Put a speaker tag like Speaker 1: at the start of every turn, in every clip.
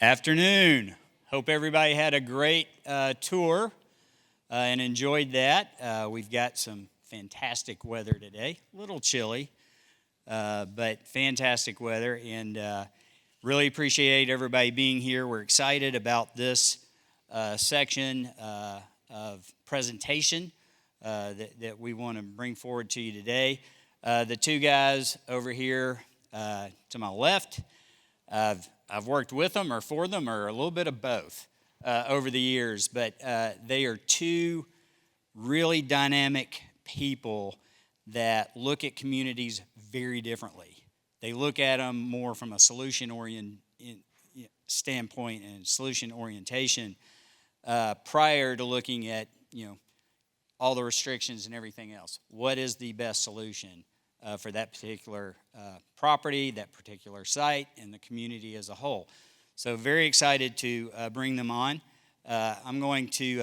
Speaker 1: Afternoon. Hope everybody had a great tour and enjoyed that. We've got some fantastic weather today. A little chilly, but fantastic weather. And really appreciate everybody being here. We're excited about this section of presentation that we want to bring forward to you today. The two guys over here to my left, I've worked with them or for them or a little bit of both over the years, but they are two really dynamic people that look at communities very differently. They look at them more from a solution-oriented standpoint and solution orientation prior to looking at all the restrictions and everything else. What is the best solution for that particular property, that particular site, and the community as a whole? So very excited to bring them on. I'm going to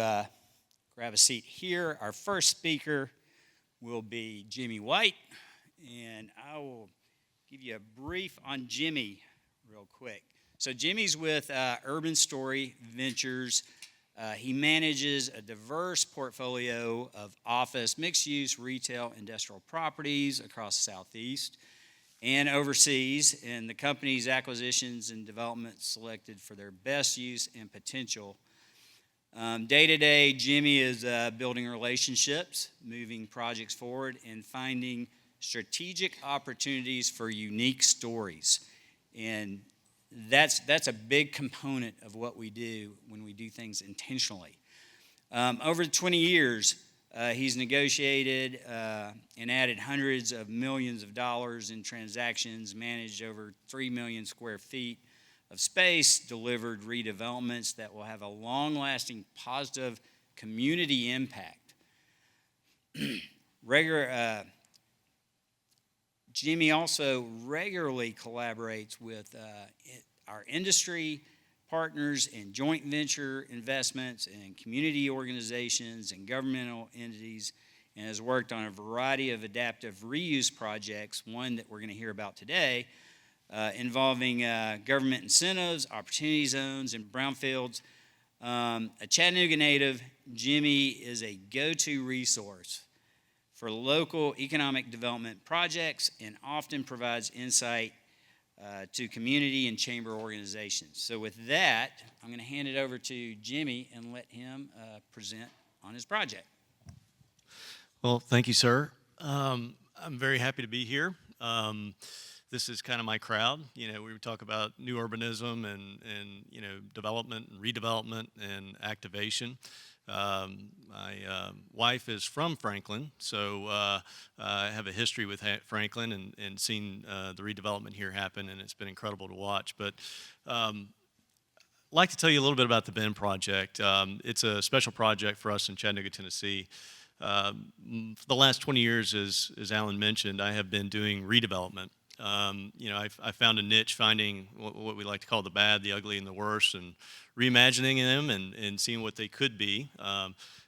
Speaker 1: grab a seat here. Our first speaker will be Jimmy White, and I will give you a brief on Jimmy real quick. So Jimmy's with Urban Story Ventures. He manages a diverse portfolio of office, mixed-use, retail, industrial properties across the Southeast and overseas, and the company's acquisitions and development selected for their best use and potential. Day-to-day, Jimmy is building relationships, moving projects forward, and finding strategic opportunities for unique stories. And that's a big component of what we do when we do things intentionally. Over 20 years, he's negotiated and added hundreds of millions of dollars in transactions, managed over 3 million square feet of space, delivered redevelopments that will have a long-lasting positive community impact. Jimmy also regularly collaborates with our industry partners in joint venture investments and community organizations and governmental entities, and has worked on a variety of adaptive reuse projects, one that we're going to hear about today, involving government incentives, opportunity zones, and brownfields. A Chattanooga native, Jimmy is a go-to resource for local economic development projects and often provides insight to community and chamber organizations. So with that, I'm going to hand it over to Jimmy and let him present on his project.
Speaker 2: Well, thank you, sir. I'm very happy to be here. This is kind of my crowd. We talk about new urbanism and development and redevelopment and activation. My wife is from Franklin, so I have a history with Franklin and seen the redevelopment here happen, and it's been incredible to watch. But I'd like to tell you a little bit about the Bend project. It's a special project for us in Chattanooga, Tennessee. For the last 20 years, as Alan mentioned, I have been doing redevelopment. I found a niche finding what we like to call the bad, the ugly, and the worst, and reimagining them and seeing what they could be.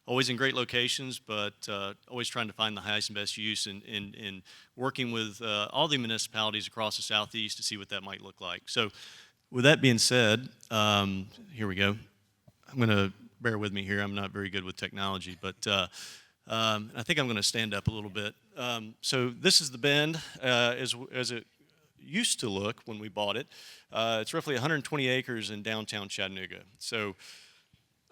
Speaker 2: Always in great locations, but always trying to find the highest and best use in working with all the municipalities across the Southeast to see what that might look like. So with that being said, here we go. I'm going to bear with me here. I'm not very good with technology, but I think I'm going to stand up a little bit. So this is the Bend as it used to look when we bought it. It's roughly 120 acres in downtown Chattanooga. So,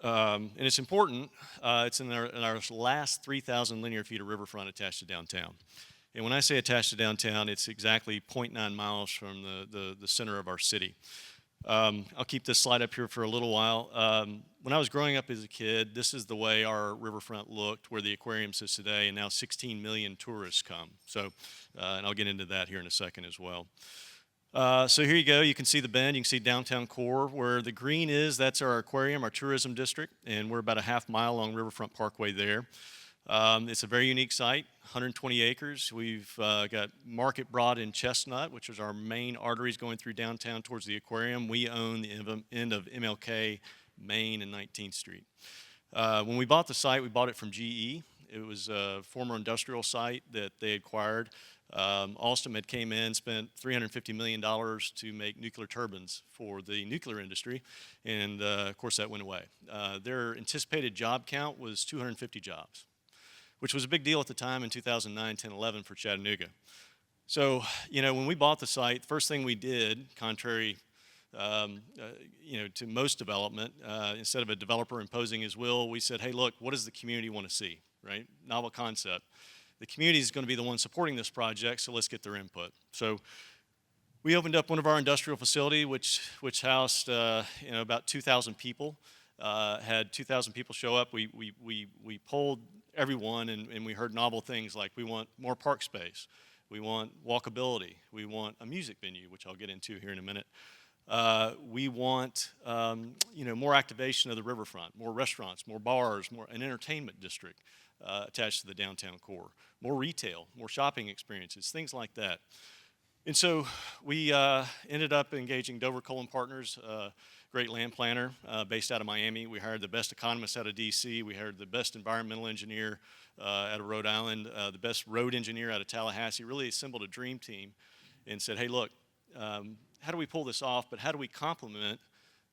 Speaker 2: and it's important. It's in our last 3,000 linear feet of riverfront attached to downtown. And when I say attached to downtown, it's exactly 0.9 miles from the center of our city. I'll keep this slide up here for a little while. When I was growing up as a kid, this is the way our riverfront looked, where the aquarium sits today, and now 16 million tourists come. So, and I'll get into that here in a second as well. So here you go. You can see the Bend. You can see downtown core. Where the green is, that's our aquarium, our tourism district, and we're about a half mile along Riverfront Parkway there. It's a very unique site, 120 acres. We've got Market Broad and Chestnut, which is our main arteries going through downtown towards the aquarium. We own the end of MLK, Main, and 19th Street. When we bought the site, we bought it from GE. It was a former industrial site that they acquired. Alstom had came in, spent $350 million to make nuclear turbines for the nuclear industry, and of course that went away. Their anticipated job count was 250 jobs, which was a big deal at the time in 2009, 10, 11 for Chattanooga. So, when we bought the site, the first thing we did, contrary to most development, instead of a developer imposing his will, we said, hey, look, what does the community want to see, right? Novel concept. The community is going to be the one supporting this project, so let's get their input. So we opened up one of our industrial facility, which housed about 2,000 people. Had 2,000 people show up. We polled everyone, and we heard novel things like we want more park space, we want walkability, we want a music venue, which I'll get into here in a minute. We want more activation of the riverfront, more restaurants, more bars, more an entertainment district attached to the downtown core, more retail, more shopping experiences, things like that. And so we ended up engaging Dover Cullen Partners, great land planner based out of Miami. We hired the best economist out of DC. We hired the best environmental engineer out of Rhode Island, the best road engineer out of Tallahassee. Really assembled a dream team and said, hey, look, how do we pull this off, but how do we complement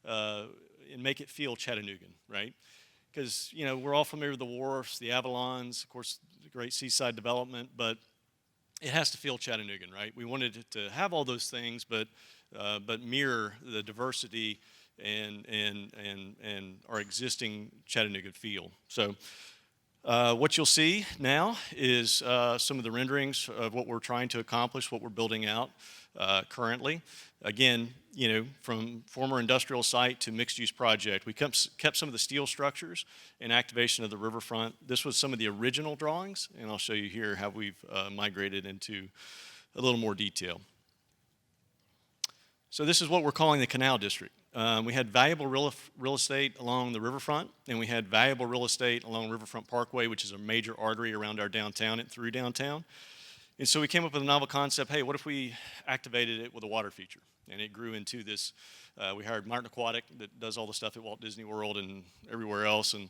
Speaker 2: and make it feel Chattanoogan, right? Because, we're all familiar with the wharfs, the Avalons, of course, the great seaside development, but it has to feel Chattanoogan, right? We wanted it to have all those things, but mirror the diversity and our existing Chattanooga feel. So what you'll see now is some of the renderings of what we're trying to accomplish, what we're building out currently. Again, from former industrial site to mixed-use project, we kept some of the steel structures and activation of the riverfront. This was some of the original drawings, and I'll show you here how we've migrated into a little more detail. So this is what we're calling the Canal District. We had valuable real estate along the riverfront, and we had valuable real estate along Riverfront Parkway, which is a major artery around our downtown and through downtown. And so we came up with a novel concept, hey, what if we activated it with a water feature? And it grew into this, we hired Martin Aquatic that does all the stuff at Walt Disney World and everywhere else, and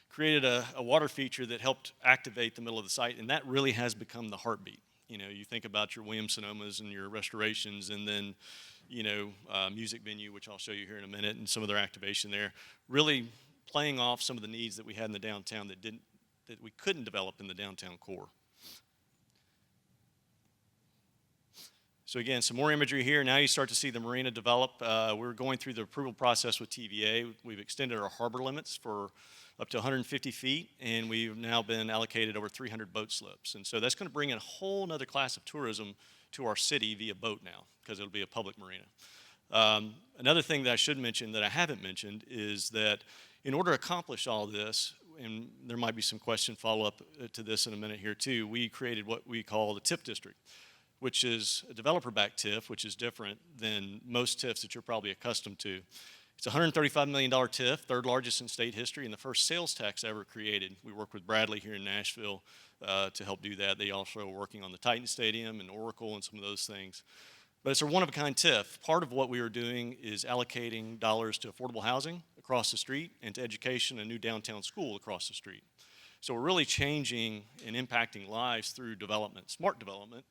Speaker 2: created a water feature that helped activate the middle of the site, and that really has become the heartbeat. You think about your Williams-Sonomas and your restorations, and then, music venue, which I'll show you here in a minute, and some of their activation there, really playing off some of the needs that we had in the downtown that we couldn't develop in the downtown core. So again, some more imagery here. Now you start to see the marina develop. We're going through the approval process with TVA. We've extended our harbor limits for up to 150 feet, and we've now been allocated over 300 boat slips. And so that's going to bring in a whole other class of tourism to our city via boat now, because it'll be a public marina. Another thing that I should mention that I haven't mentioned is that in order to accomplish all this, and there might be some question follow-up to this in a minute here too, we created what we call the TIF district, which is a developer-backed TIF, which is different than most TIFs that you're probably accustomed to. It's a $135 million TIF, third largest in state history, and the first sales tax ever created. We work with Bradley here in Nashville to help do that. They also are working on the Titan Stadium and Oracle and some of those things. But it's a one-of-a-kind TIF. Part of what we are doing is allocating dollars to affordable housing across the street and to education, a new downtown school across the street. So we're really changing and impacting lives through development, smart development,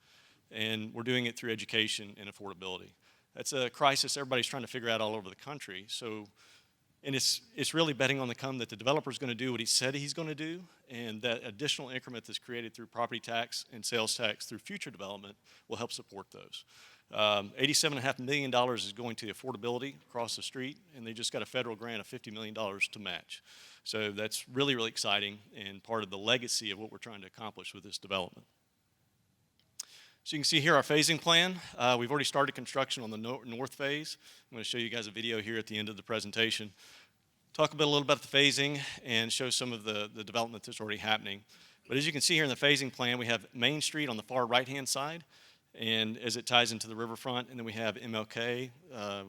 Speaker 2: and we're doing it through education and affordability. That's a crisis everybody's trying to figure out all over the country. So, and it's really betting on the come that the developer's going to do what he said he's going to do, and that additional increment that's created through property tax and sales tax through future development will help support those. $87.5 million is going to affordability across the street, and they just got a federal grant of $50 million to match. So that's really, really exciting and part of the legacy of what we're trying to accomplish with this development. So you can see here our phasing plan. We've already started construction on the north phase. I'm going to show you guys a video here at the end of the presentation. Talk a little about the phasing and show some of the development that's already happening. But as you can see here in the phasing plan, we have Main Street on the far right-hand side, and as it ties into the riverfront, and then we have MLK,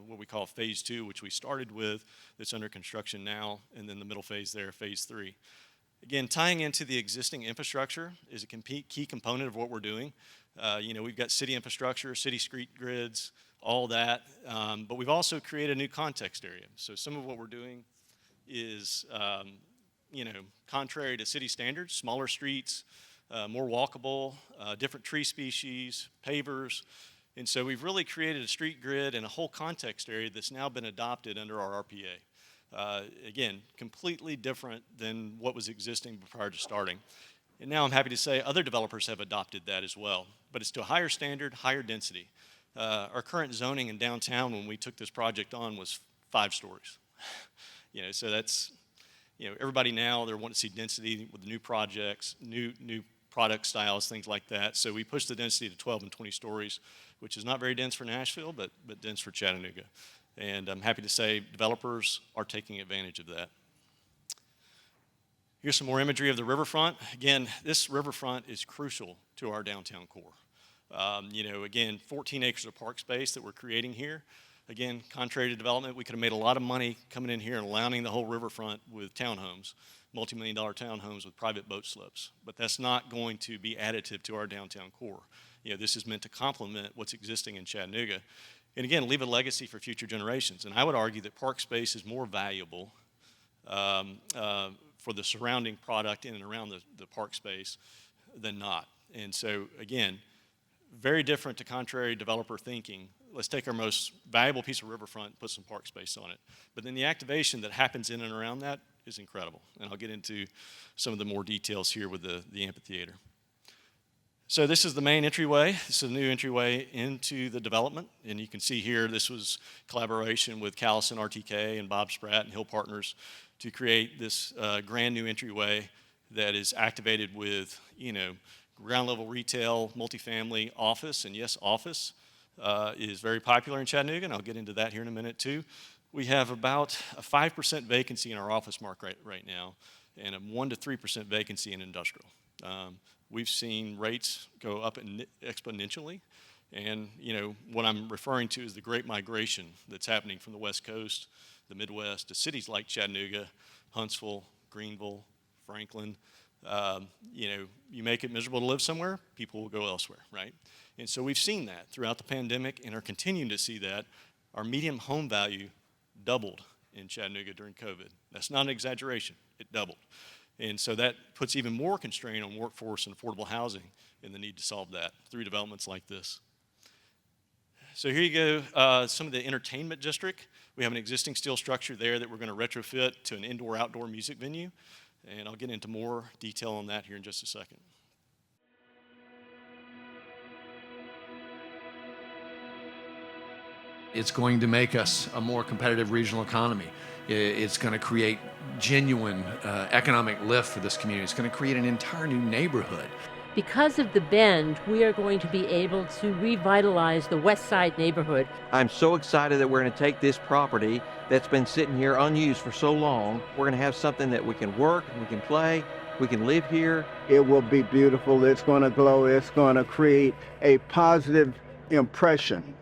Speaker 2: what we call phase 2, which we started with, that's under construction now, and then the middle phase there, phase 3. Again, tying into the existing infrastructure is a key component of what we're doing. We've got city infrastructure, city street grids, all that, but we've also created a new context area. So some of what we're doing is, contrary to city standards, smaller streets, more walkable, different tree species, pavers. And so we've really created a street grid and a whole context area that's now been adopted under our RPA. Again, completely different than what was existing prior to starting. And now I'm happy to say other developers have adopted that as well, but it's to a higher standard, higher density. Our current zoning in downtown when we took this project on was 5 stories. So that's, everybody now, they're wanting to see density with new projects, new product styles, things like that. So we pushed the density to 12 and 20 stories, which is not very dense for Nashville, but dense for Chattanooga. And I'm happy to say developers are taking advantage of that. Here's some more imagery of the riverfront. Again, this riverfront is crucial to our downtown core. Again, 14 acres of park space that we're creating here. Again, contrary to development, we could have made a lot of money coming in here and lining the whole riverfront with townhomes, multi-million-dollar townhomes with private boat slips. But that's not going to be additive to our downtown core. This is meant to complement what's existing in Chattanooga. And again, leave a legacy for future generations. And I would argue that park space is more valuable for the surrounding product in and around the park space than not. And so, again, very different to contrary developer thinking. Let's take our most valuable piece of riverfront and put some park space on it. But then the activation that happens in and around that is incredible. And I'll get into some of the more details here with the amphitheater. So this is the main entryway. This is a new entryway into the development. And you can see here, this was collaboration with Callison RTK and Bob Spratt and Hill Partners to create this grand new entryway that is activated with, ground level retail, multifamily, office. And yes, office is very popular in Chattanooga, and I'll get into that here in a minute too. We have about a 5% vacancy in our office market right now, and a 1 to 3% vacancy in industrial. We've seen rates go up exponentially, and what I'm referring to is the great migration that's happening from the West Coast, the Midwest, to cities like Chattanooga, Huntsville, Greenville, Franklin. You make it miserable to live somewhere, people will go elsewhere, right? And so we've seen that throughout the pandemic and are continuing to see that. Our median home value doubled in Chattanooga during COVID. That's not an exaggeration, it doubled. And so that puts even more constraint on workforce and affordable housing and the need to solve that through developments like this. So here you go, some of the entertainment district. We have an existing steel structure there that we're going to retrofit to an indoor-outdoor music venue. And I'll get into more detail on that here in just a second.
Speaker 3: It's going to make us a more competitive regional economy. It's going to create genuine economic lift for this community. It's going to create an entire new neighborhood.
Speaker 4: Because of the Bend, we are going to be able to revitalize the West Side neighborhood.
Speaker 5: I'm so excited that we're going to take this property that's been sitting here unused for so long. We're going to have something that we can work, we can play, we can live here.
Speaker 6: It will be beautiful. It's going to glow. It's going to create a positive impression.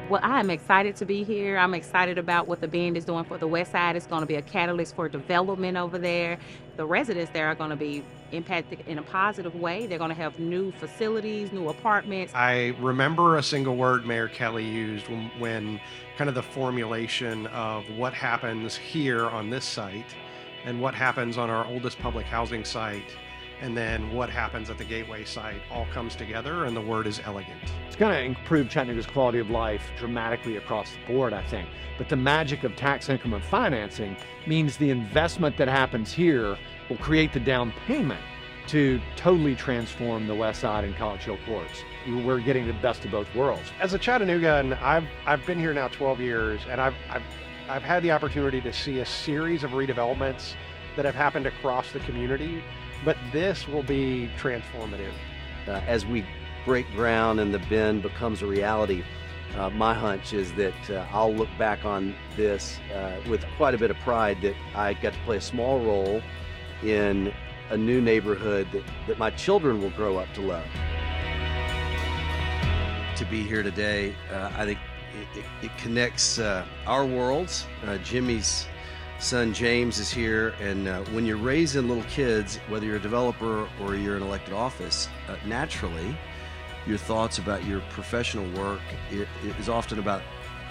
Speaker 7: Well, I'm excited to be here. I'm excited about what the Bend is doing for the West Side. It's going to be a catalyst for development over there. The residents there are going to be impacted in a positive way. They're going to have new facilities, new apartments.
Speaker 8: I remember a single word Mayor Kelly used when kind of the formulation of what happens here on this site and what happens on our oldest public housing site and then what happens at the Gateway site all comes together, and the word is elegant.
Speaker 9: It's going to improve Chattanooga's quality of life dramatically across the board, I think. But the magic of tax increment financing means the investment that happens here will create the down payment to totally transform the West Side and College Hill Courts. We're getting the best of both worlds.
Speaker 8: As a Chattanoogan, I've been here now 12 years, and I've had the opportunity to see a series of redevelopments that have happened across the community. But this will be transformative.
Speaker 5: As we break ground and the Bend becomes a reality, my hunch is that I'll look back on this with quite a bit of pride that I got to play a small role in a new neighborhood that my children will grow up to love. To be here today, I think it connects our worlds. Jimmy's son James is here, and when you're raising little kids, whether you're a developer or you're in elected office, naturally your thoughts about your professional work is often about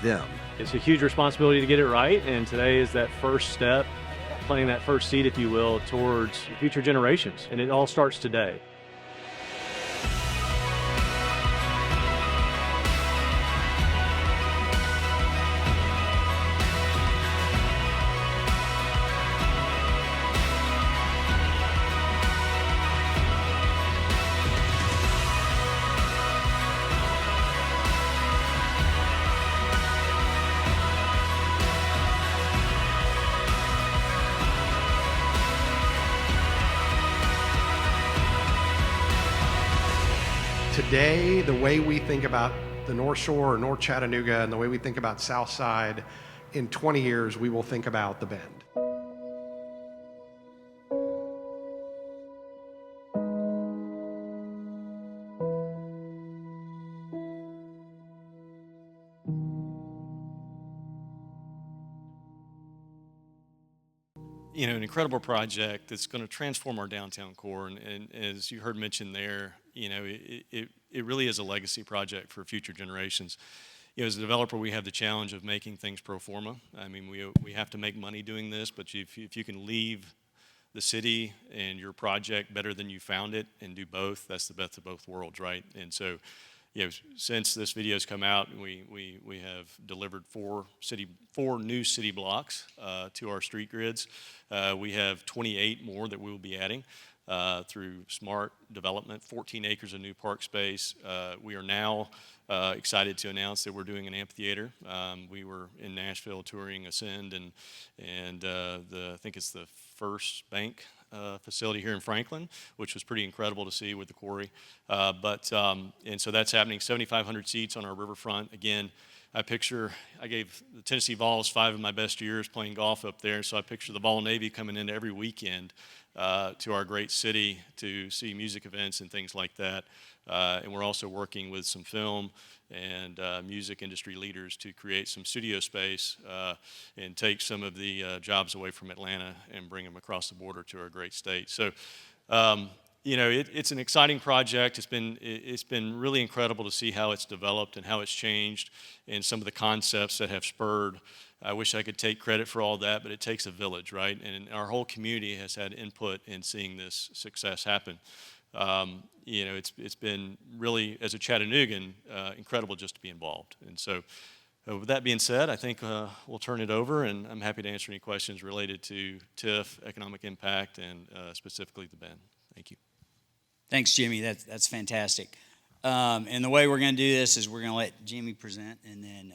Speaker 5: them.
Speaker 10: It's a huge responsibility to get it right, and today is that first step, planting that first seed, if you will, towards future generations, and it all starts today.
Speaker 8: Today, the way we think about the North Shore or North Chattanooga and the way we think about South Side, in 20 years, we will think about the Bend.
Speaker 2: You know, an incredible project that's going to transform our downtown core. And as you heard mentioned there, you know, it really is a legacy project for future generations. You know, as a developer, we have the challenge of making things pro forma. I mean, we have to make money doing this, but if you can leave the city and your project better than you found it and do both, that's the best of both worlds, right? And so, you know, since this video's come out, we have delivered four new city blocks to our street grids. We have 28 more that we will be adding through smart development, 14 acres of new park space. We are now excited to announce that we're doing an amphitheater. We were in Nashville touring Ascend, and I think it's the First Bank facility here in Franklin, which was pretty incredible to see with the quarry. And so that's happening, 7,500 seats on our riverfront. Again, I gave the Tennessee Vols 5 of my best years playing golf up there, so I picture the Vol Navy coming in every weekend to our great city to see music events and things like that. And we're also working with some film and music industry leaders to create some studio space and take some of the jobs away from Atlanta and bring them across the border to our great state. So, you know, it's an exciting project. It's been really incredible to see how it's developed and how it's changed and some of the concepts that have spurred. I wish I could take credit for all that, but it takes a village, right? And our whole community has had input in seeing this success happen. You know, it's been really, as a Chattanoogan, incredible just to be involved. And so, with that being said, I think we'll turn it over, and I'm happy to answer any questions related to TIF, economic impact, and specifically the Bend. Thank you.
Speaker 1: Thanks, Jimmy. That's fantastic. And the way we're going to do this is we're going to let Jimmy present, and then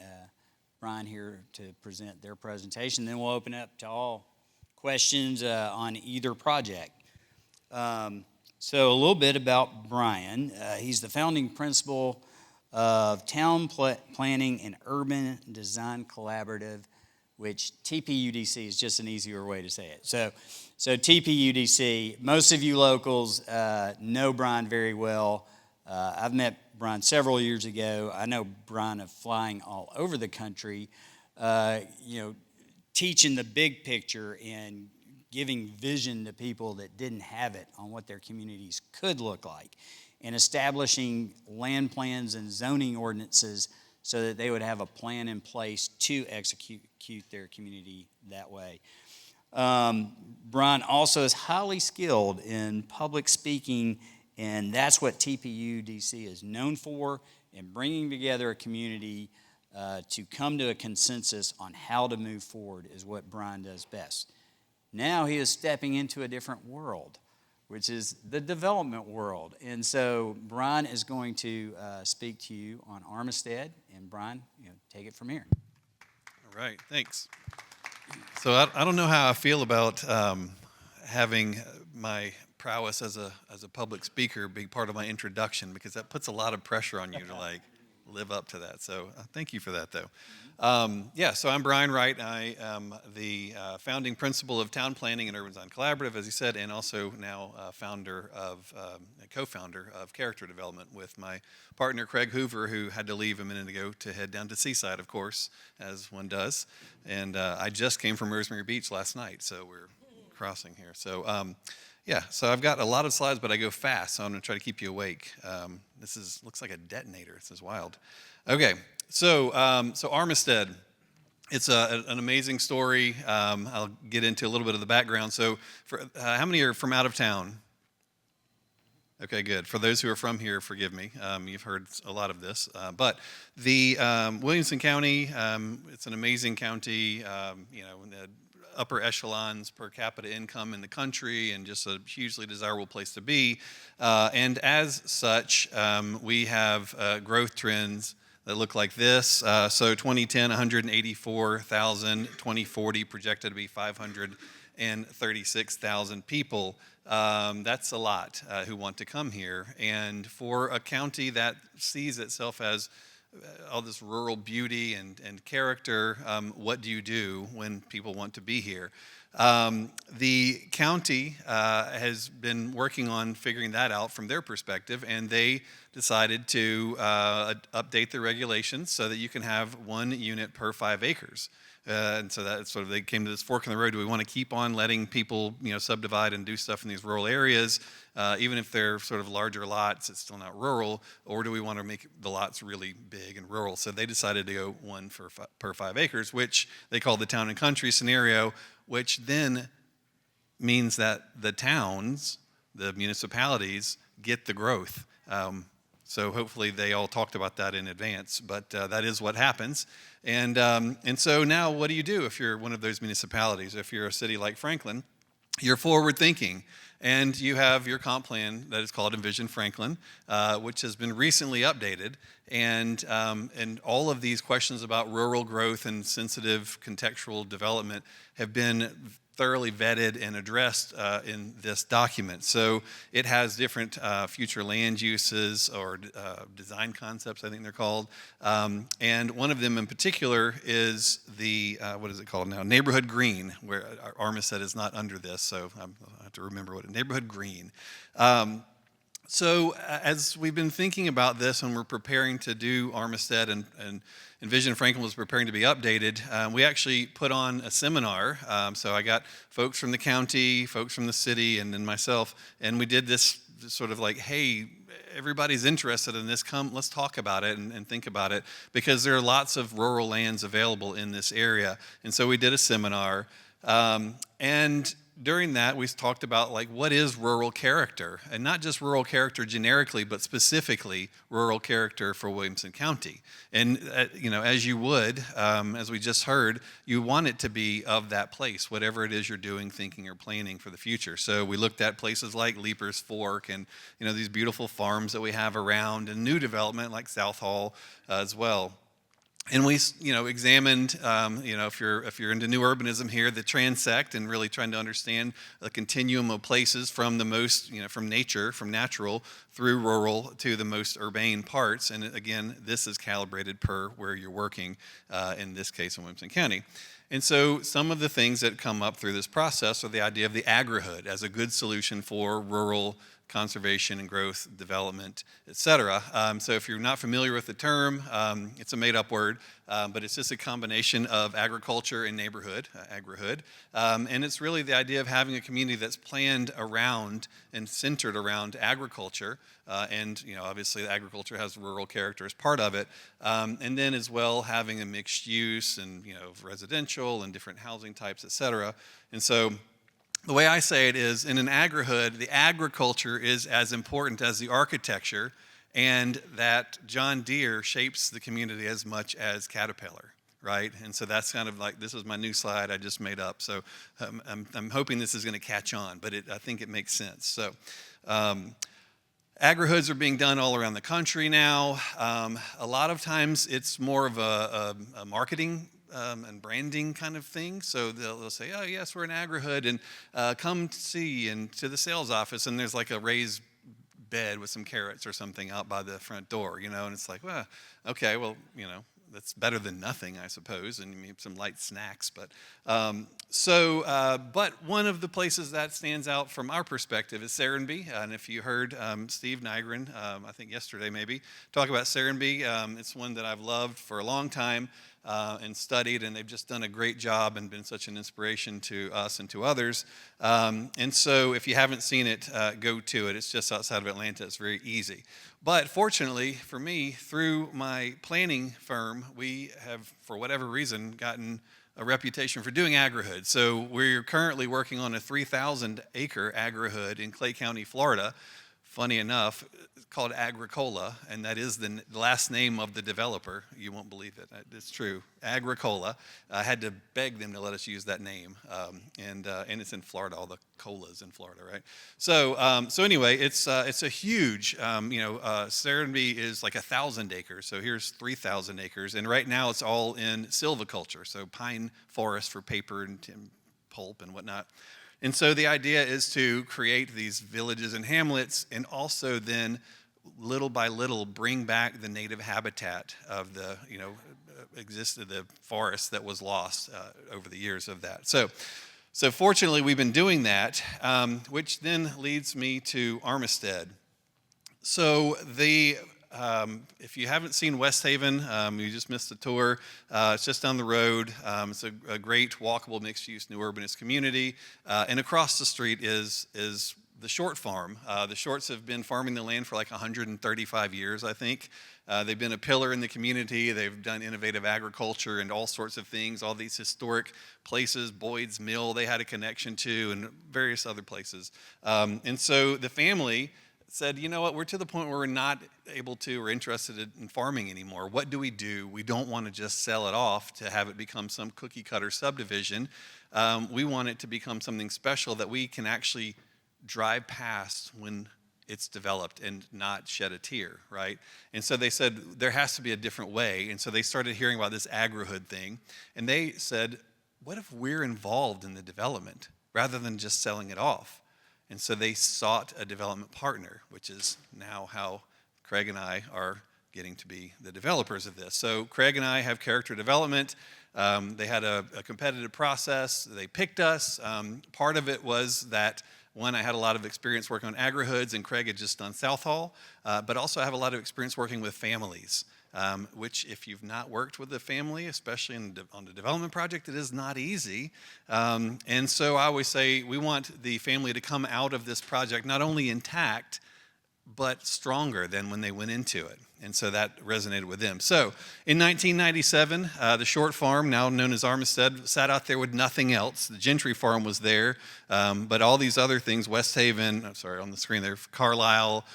Speaker 1: Brian here to present their presentation. Then we'll open up to all questions on either project. So a little bit about Brian. He's the founding principal of Town Planning and Urban Design Collaborative, which TPUDC is just an easier way to say it. So TPUDC, most of you locals know Brian very well. I've met Brian several years ago. I know Brian of flying all over the country, you know, teaching the big picture and giving vision to people that didn't have it on what their communities could look like, and establishing land plans and zoning ordinances so that they would have a plan in place to execute their community that way. Brian also is highly skilled in public speaking, and that's what TPUDC is known for, in bringing together a community to come to a consensus on how to move forward is what Brian does best. Now he is stepping into a different world, which is the development world. And so Brian is going to speak to you on Armistead. And Brian, you know, take it from here.
Speaker 11: All right, thanks. So I don't know how I feel about having my prowess as a public speaker be part of my introduction, because that puts a lot of pressure on you to like live up to that. So thank you for that, though. Yeah, so I'm Brian Wright. I am the founding principal of Town Planning and Urban Design Collaborative, as you said, and also now co-founder of Character Development with my partner, Craig Hoover, who had to leave a minute ago to head down to Seaside, of course, as one does. And I just came from Rosemary Beach last night, so we're crossing here. So yeah, so I've got a lot of slides, but I go fast, so I'm going to try to keep you awake. This looks like a detonator. This is wild. Okay, So Armistead, it's an amazing story. I'll get into a little bit of the background. So how many are from out of town? Okay, good. For those who are from here, forgive me. You've heard a lot of this. But the Williamson County, it's an amazing county, in the upper echelons per capita income in the country, and just a hugely desirable place to be. And as such, we have growth trends that look like this. So 2010, 184,000, 2040 projected to be 536,000 people. That's a lot who want to come here. And for a county that sees itself as all this rural beauty and character, what do you do when people want to be here? The county has been working on figuring that out from their perspective, and they decided to update the regulations so that you can have 1 unit per 5 acres. And so that's sort of, they came to this fork in the road. Do we want to keep on letting people, subdivide and do stuff in these rural areas, even if they're sort of larger lots, it's still not rural, or do we want to make the lots really big and rural? So they decided to go 1 per 5 acres, which they call the town and country scenario, which then means that the towns, the municipalities, get the growth. So hopefully they all talked about that in advance, but that is what happens. And so now what do you do if you're one of those municipalities? If you're a city like Franklin, you're forward thinking, and you have your comp plan that is called Envision Franklin, which has been recently updated. And all of these questions about rural growth and sensitive contextual development have been thoroughly vetted and addressed in this document. So it has different future land uses or design concepts, I think they're called. And one of them in particular is the, what is it called now? Neighborhood Green, where Armistead is not under this, so I have to remember what Neighborhood Green. So as we've been thinking about this and we're preparing to do Armistead and Envision Franklin was preparing to be updated, we actually put on a seminar. So I got folks from the county, folks from the city, and then myself, and we did this sort of like, hey, everybody's interested in this, come, let's talk about it and think about it, because there are lots of rural lands available in this area. And so we did a seminar, and during that, we talked about like what is rural character, and not just rural character generically, but specifically rural character for Williamson County. And as you would, as we just heard, you want it to be of that place, whatever it is you're doing, thinking, or planning for the future. So we looked at places like Leapers Fork, and these beautiful farms that we have around, and new development like South Hall as well. And we, examined, if you're into new urbanism here, the transect, and really trying to understand the continuum of places from the most, from nature, from natural, through rural to the most urbane parts. And again, this is calibrated per where you're working, in this case in Williamson County. And so some of the things that come up through this process are the idea of the agrihood as a good solution for rural conservation and growth, development, et cetera. So if you're not familiar with the term, it's a made-up word, but it's just a combination of agriculture and neighborhood, agrihood. And it's really the idea of having a community that's planned around and centered around agriculture. And obviously agriculture has rural character as part of it. And then as well having a mixed use and residential and different housing types, et cetera. And so the way I say it is, in an agrihood, the agriculture is as important as the architecture, and that John Deere shapes the community as much as Caterpillar, right? And so that's kind of like, this is my new slide I just made up. So I'm hoping this is going to catch on, but I think it makes sense. So agrihoods are being done all around the country now. A lot of times it's more of a marketing and branding kind of thing. So they'll say, oh yes, we're an agrihood, and come see, and to the sales office, and there's like a raised bed with some carrots or something out by the front door, and it's like, well, okay, well, that's better than nothing, I suppose, and maybe some light snacks. But but one of the places that stands out from our perspective is Serenbe. And if you heard Steve Nygren, I think yesterday maybe, talk about Serenbe, it's one that I've loved for a long time. and studied, and they've just done a great job and been such an inspiration to us and to others. And so if you haven't seen it, go to it. It's just outside of Atlanta. It's very easy. But fortunately for me, through my planning firm, we have, for whatever reason, gotten a reputation for doing agrihood. So we're currently working on a 3,000-acre agrihood in Clay County, Florida. Funny enough, it's called Agricola, and that is the last name of the developer. You won't believe it. It's true. Agricola. I had to beg them to let us use that name, and it's in Florida. All the colas in Florida, right? So anyway, it's a huge. Serenbe is like 1,000 acres. So here's 3,000 acres, and right now it's all in silviculture, so pine forest for paper and pulp and whatnot. And so the idea is to create these villages and hamlets, and also then little by little bring back the native habitat of the the forest that was lost over the years of that. So fortunately we've been doing that, which then leads me to Armistead. So if you haven't seen West Haven, you just missed the tour. It's just down the road. It's a great walkable mixed-use new urbanist community. And across the street is the Short Farm. The Shorts have been farming the land for like 135 years, I think. They've been a pillar in the community. They've done innovative agriculture and all sorts of things, all these historic places, Boyd's Mill they had a connection to, and various other places. And so the family said, you know what, we're to the point where we're not able to or interested in farming anymore. What do? We don't want to just sell it off to have it become some cookie cutter subdivision. We want it to become something special that we can actually drive past when it's developed and not shed a tear, right? And so they said there has to be a different way. And so they started hearing about this agrihood thing. And they said, what if we're involved in the development rather than just selling it off? And so they sought a development partner, which is now how Craig and I are getting to be the developers of this. So Craig and I have character development. They had a competitive process. They picked us. Part of it was that, one, I had a lot of experience working on agrihoods, and Craig had just done Southall, but also I have a lot of experience working with families, which if you've not worked with a family, especially on the development project, it is not easy. And so I always say we want the family to come out of this project not only intact, but stronger than when they went into it. And so that resonated with them. So in 1997, the Short Farm, now known as Armistead, sat out there with nothing else. The Gentry Farm was there, but all these other things, West Haven, I'm sorry, on the screen there, Carlisle,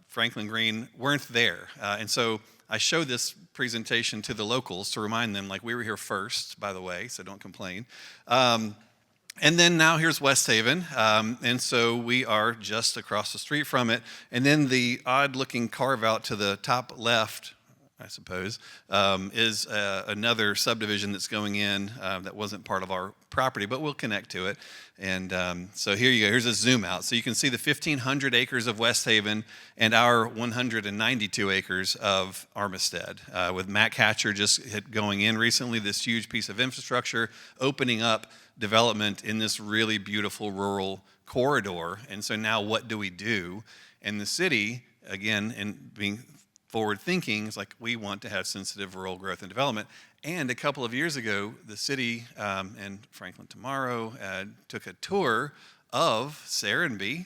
Speaker 11: Franklin Green, weren't there. And so I showed this presentation to the locals to remind them, like, we were here first, by the way, so don't complain. And then now here's West Haven, and so we are just across the street from it. And then the odd-looking carve-out to the top left, I suppose, is another subdivision that's going in that wasn't part of our property, but we'll connect to it. And so here you go. Here's a zoom out. So you can see the 1,500 acres of West Haven and our 192 acres of Armistead, with Matt Hatcher just going in recently, this huge piece of infrastructure, opening up development in this really beautiful rural corridor. And so now what do we do? And the city, again, and being forward thinking, is like, we want to have sensitive rural growth and development. And a couple of years ago, the city and Franklin Tomorrow took a tour of Serenbe.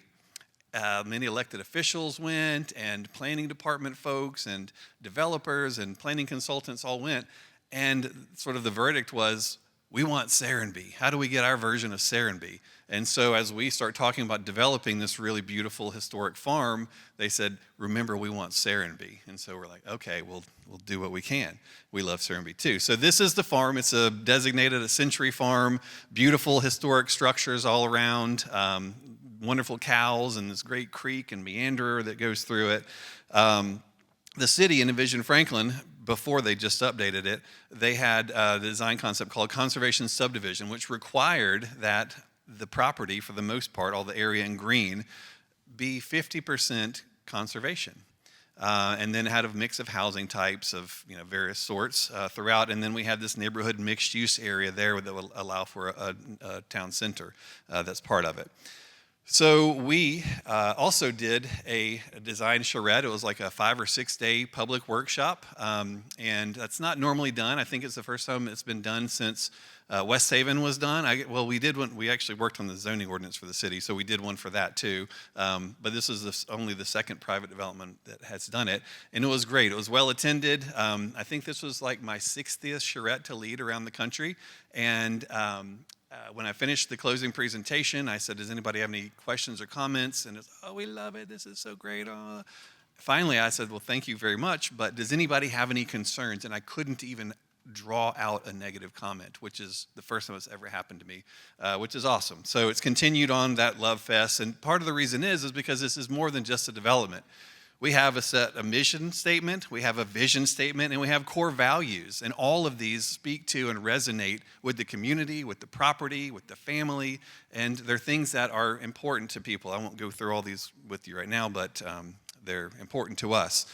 Speaker 11: Many elected officials went, and planning department folks and developers and planning consultants all went. And sort of the verdict was, we want Serenbe. How do we get our version of Serenbe? And so as we start talking about developing this really beautiful historic farm, they said, remember, we want Serenbe. And so we're like, okay, we'll do what we can. We love Serenbe too. So this is the farm. It's a century farm, beautiful historic structures all around, wonderful cows, and this great creek and meanderer that goes through it. The city in Envision Franklin, before they just updated it, they had the design concept called conservation subdivision, which required that the property, for the most part, all the area in green, be 50% conservation. And then had a mix of housing types of various sorts throughout. And then we had this neighborhood mixed use area there that would allow for a town center that's part of it. So we also did a design charrette. It was like a 5 or 6 day public workshop, and that's not normally done. I think it's the first time it's been done since West Haven was done. We did one. We actually worked on the zoning ordinance for the city, so we did one for that too. But this is only the second private development that has done it, and it was great. It was well attended. I think this was like my 60th charrette to lead around the country, and when I finished the closing presentation, I said, does anybody have any questions or comments? And it's, oh, we love it. This is so great. Oh. Finally, I said, well, thank you very much, but does anybody have any concerns? And I couldn't even draw out a negative comment, which is the first time it's ever happened to me, which is awesome. So it's continued on that Love Fest. And part of the reason is because this is more than just a development. We have a mission statement, we have a vision statement, and we have core values. And all of these speak to and resonate with the community, with the property, with the family, and they're things that are important to people. I won't go through all these with you right now, but they're important to us.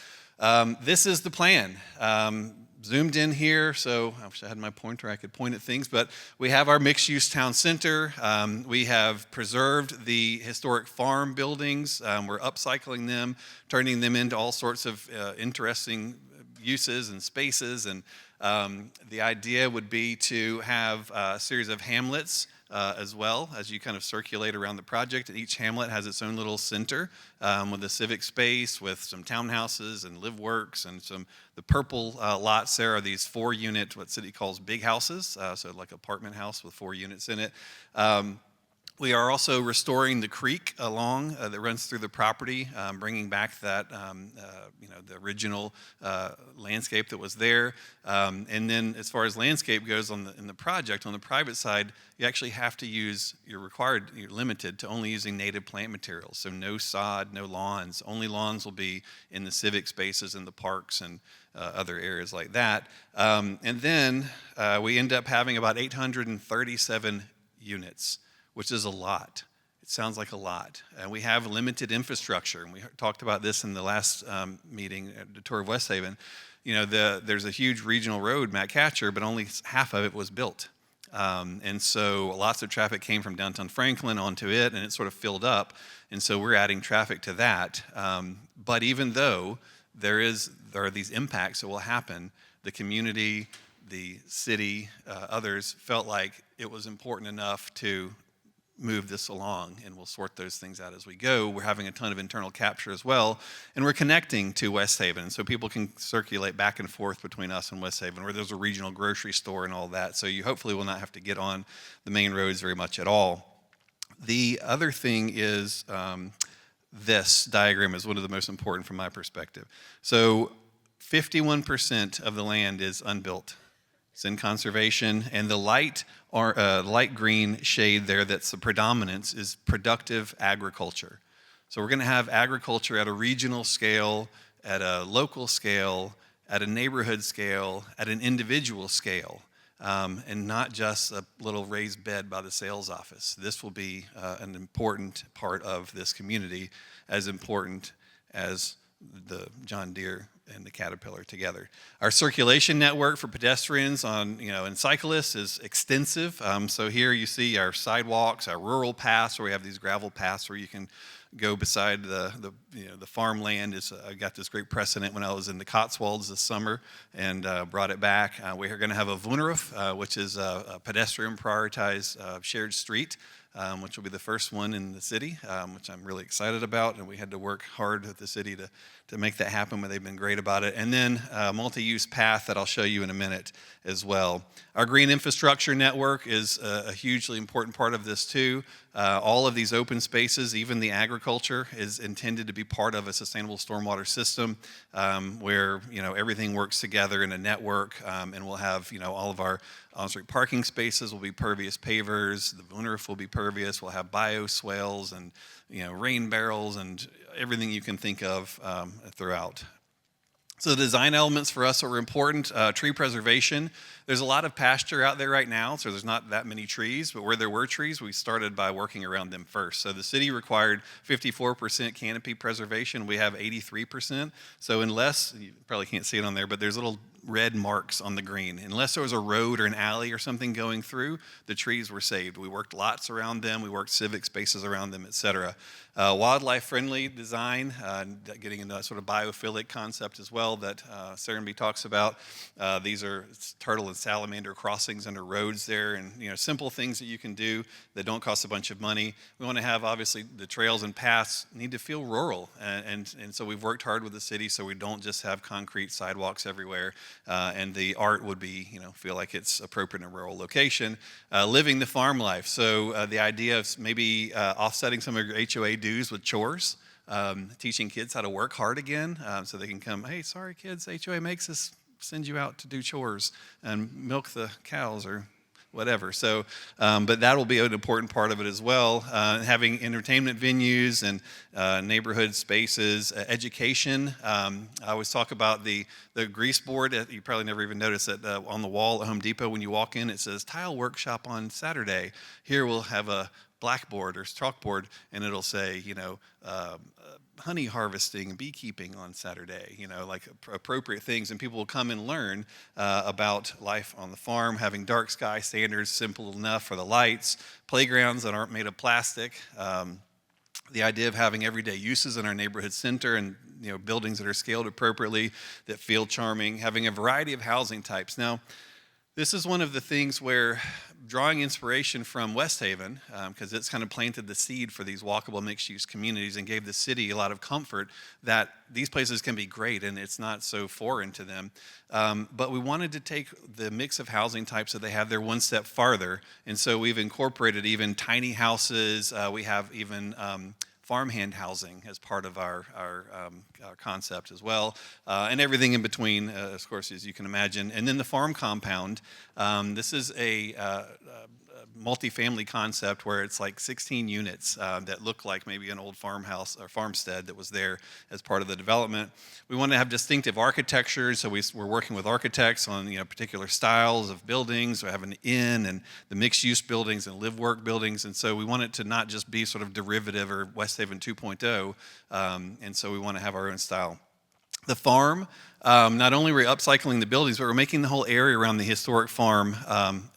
Speaker 11: This is the plan. Zoomed in here, so I wish I had my pointer, I could point at things, but we have our mixed-use town center. We have preserved the historic farm buildings. We're upcycling them, turning them into all sorts of interesting uses and spaces, and the idea would be to have a series of hamlets as well as you kind of circulate around the project. And each hamlet has its own little center with a civic space with some townhouses and live works and the purple lots there are these 4-unit, what city calls big houses, so like apartment house with 4 units in it. We are also restoring the creek along that runs through the property, bringing back that, the original landscape that was there. And then as far as landscape goes in the project, on the private side, you actually have to use, you're limited to only using native plant materials. So no sod, no lawns. Only lawns will be in the civic spaces and the parks and other areas like that. And then we end up having about 837 units, which is a lot. It sounds like a lot. And we have limited infrastructure. And we talked about this in the last meeting at the tour of West Haven. There's a huge regional road, Matt Catcher, but only half of it was built. And so lots of traffic came from downtown Franklin onto it, and it sort of filled up. And so we're adding traffic to that. But even though there are these impacts that will happen, the community, the city, others felt like it was important enough to move this along, and we'll sort those things out as we go. We're having a ton of internal capture as well, and we're connecting to West Haven, so people can circulate back and forth between us and West Haven, where there's a regional grocery store and all that, so you hopefully will not have to get on the main roads very much at all. The other thing is this diagram is one of the most important from my perspective. So 51% of the land is unbuilt. It's in conservation, and the light green shade there that's the predominance is productive agriculture. So we're going to have agriculture at a regional scale, at a local scale, at a neighborhood scale, at an individual scale, and not just a little raised bed by the sales office. This will be an important part of this community, as important as the John Deere and the Caterpillar together. Our circulation network for pedestrians and cyclists is extensive. So here you see our sidewalks, our rural paths, where we have these gravel paths where you can go beside the farmland. I got this great precedent when I was in the Cotswolds this summer and brought it back. We're going to have a Wunderhof, which is a pedestrian prioritized shared street, which will be the first one in the city, which I'm really excited about. And we had to work hard with the city to make that happen, but they've been great about it. And then a multi-use path that I'll show you in a minute as well. Our green infrastructure network is a hugely important part of this too. All of these open spaces, even the agriculture, is intended to be part of a sustainable stormwater system where everything works together in a network, and we'll have all of our on-street parking spaces will be pervious pavers. The Wunderhof will be pervious. We'll have bioswales and rain barrels and everything you can think of throughout. So the design elements for us are important. Tree preservation. There's a lot of pasture out there right now, so there's not that many trees, but where there were trees, we started by working around them first. So the city required 54% canopy preservation. We have 83%. So unless, you probably can't see it on there, but there's little red marks on the green. Unless there was a road or an alley or something going through, the trees were saved. We worked lots around them. We worked civic spaces around them, et cetera. Wildlife-friendly design, getting into that sort of biophilic concept as well that Serenbe talks about. These are turtle and salamander crossings under roads there, and simple things that you can do that don't cost a bunch of money. We want to have, obviously, the trails and paths need to feel rural, and so we've worked hard with the city so we don't just have concrete sidewalks everywhere, and the art would be, feel like it's appropriate in a rural location. Living the farm life, so the idea of maybe offsetting some of your HOA dues with chores, teaching kids how to work hard again, so they can come, hey, sorry kids, HOA makes us send you out to do chores and milk the cows or whatever. So, but that will be an important part of it as well. Having entertainment venues and neighborhood spaces, education. I always talk about the grease board. You probably never even noticed that on the wall at Home Depot when you walk in, it says tile workshop on Saturday. Here we'll have a blackboard or chalkboard, and it'll say, honey harvesting and beekeeping on Saturday, like appropriate things. And people will come and learn about life on the farm, having dark sky standards, simple enough for the lights, playgrounds that aren't made of plastic, the idea of having everyday uses in our neighborhood center and buildings that are scaled appropriately, that feel charming, having a variety of housing types. Now, this is one of the things where drawing inspiration from West Haven, because it's kind of planted the seed for these walkable mixed-use communities and gave the city a lot of comfort that these places can be great and it's not so foreign to them. But we wanted to take the mix of housing types that they have there one step farther, and so we've incorporated even tiny houses. We have even farmhand housing as part of our concept as well, and everything in between, of course, as you can imagine. And then the farm compound. This is a multifamily concept where it's like 16 units that look like maybe an old farmhouse or farmstead that was there as part of the development. We want to have distinctive architecture, so we're working with architects on particular styles of buildings. We have an inn and the mixed-use buildings and live-work buildings, and so we want it to not just be sort of derivative or West Haven 2.0, and so we want to have our own style. The farm, not only are we upcycling the buildings, but we're making the whole area around the historic farm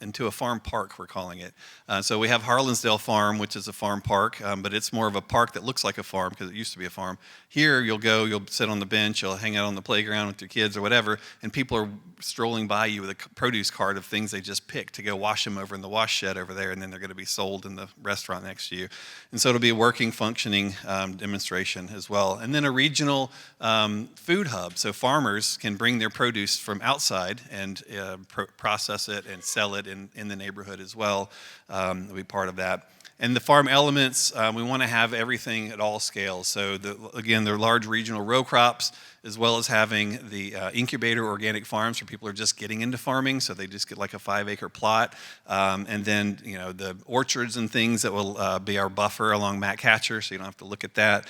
Speaker 11: into a farm park, we're calling it. So we have Harlansdale Farm, which is a farm park, but it's more of a park that looks like a farm because it used to be a farm. Here you'll sit on the bench, you'll hang out on the playground with your kids or whatever, and people are strolling by you with a produce cart of things they just picked to go wash them over in the wash shed over there, and then they're going to be sold in the restaurant next to you. And so it'll be a working, functioning demonstration as well. And then a regional food hub, so farmers can bring their produce from outside and process it and sell it in the neighborhood as well. It'll be part of that. And the farm elements, we want to have everything at all scales. So again, they're large regional row crops, as well as having the incubator organic farms for people who are just getting into farming, so they just get like a 5-acre plot. And then, the orchards and things that will be our buffer along Matt Catcher, so you don't have to look at that.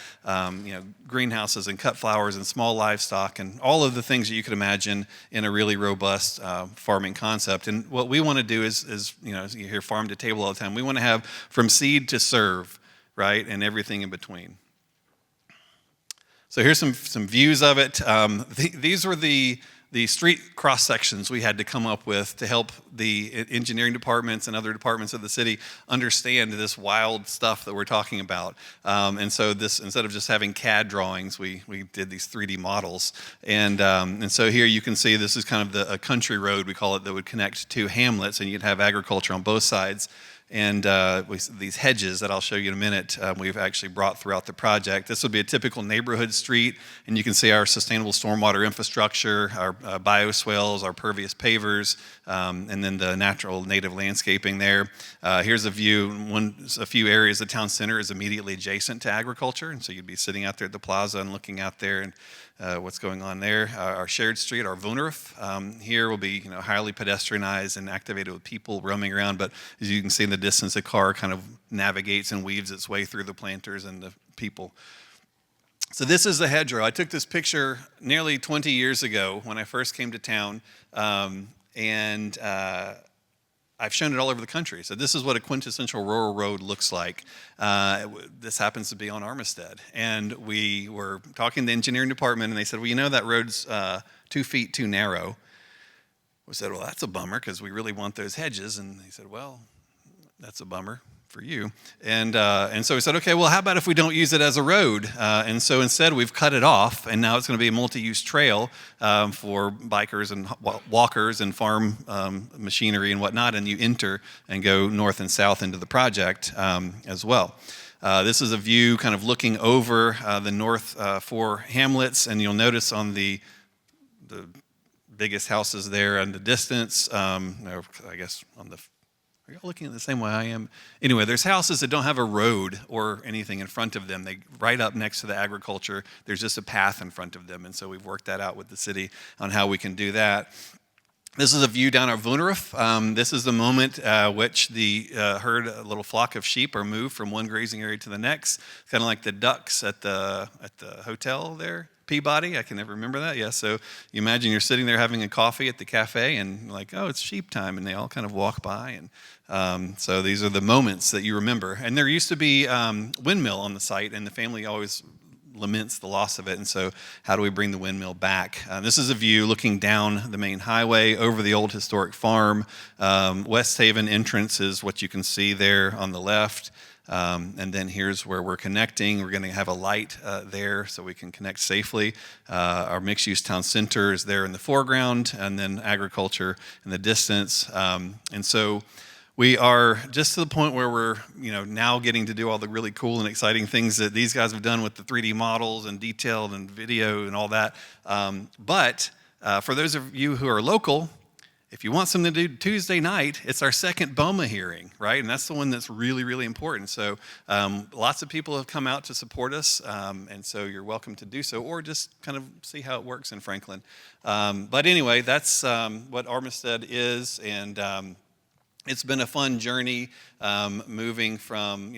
Speaker 11: Greenhouses and cut flowers and small livestock and all of the things that you could imagine in a really robust farming concept. And what we want to do is you hear farm to table all the time. We want to have from seed to serve, right, and everything in between. So here's some views of it. These were the street cross sections we had to come up with to help the engineering departments and other departments of the city understand this wild stuff that we're talking about. And so this, instead of just having CAD drawings, we did these 3D models. And so here you can see this is kind of a country road, we call it, that would connect two hamlets, and you'd have agriculture on both sides. And these hedges that I'll show you in a minute, we've actually brought throughout the project. This would be a typical neighborhood street, and you can see our sustainable stormwater infrastructure, our bioswales, our pervious pavers, and then the natural native landscaping there. Here's a view. A few areas of town center is immediately adjacent to agriculture, and so you'd be sitting out there at the plaza and looking out there and what's going on there. Our shared street, our Wohnruf, here will be highly pedestrianized and activated with people roaming around, but as you can see in the distance, a car kind of navigates and weaves its way through the planters and the people. So this is the hedgerow. I took this picture nearly 20 years ago when I first came to town, and I've shown it all over the country. So this is what a quintessential rural road looks like. This happens to be on Armistead. And we were talking to the engineering department, and they said, well, that road's 2 feet too narrow. We said, well, that's a bummer because we really want those hedges. And he said, well, that's a bummer for you. And so we said, okay, well, how about if we don't use it as a road? And so instead we've cut it off, and now it's going to be a multi-use trail for bikers and walkers and farm machinery and whatnot, and you enter and go north and south into the project as well. This is a view kind of looking over the north four hamlets, and you'll notice on the biggest houses there in the distance, I guess on the, are y'all looking at the same way I am? Anyway, there's houses that don't have a road or anything in front of them. They right up next to the agriculture. There's just a path in front of them, and so we've worked that out with the city on how we can do that. This is a view down at Wunderhof. This is the moment which the herd, a little flock of sheep, are moved from one grazing area to the next. Kind of like the ducks at the hotel there, Peabody. I can never remember that. Yeah, so you imagine you're sitting there having a coffee at the cafe and like, oh, it's sheep time, and they all kind of walk by. And so these are the moments that you remember. And there used to be windmill on the site, and the family always laments the loss of it, and so how do we bring the windmill back? This is a view looking down the main highway over the old historic farm. West Haven entrance is what you can see there on the left, and then here's where we're connecting. We're going to have a light there so we can connect safely. Our mixed-use town center is there in the foreground, and then agriculture in the distance, and so we are just to the point where we're, now getting to do all the really cool and exciting things that these guys have done with the 3D models and detailed and video and all that. But for those of you who are local, if you want something to do Tuesday night, it's our second BOMA hearing, right? And that's the one that's really, really important. So lots of people have come out to support us, and so you're welcome to do so, or just kind of see how it works in Franklin. But anyway, that's what Armistead is, and it's been a fun journey moving from,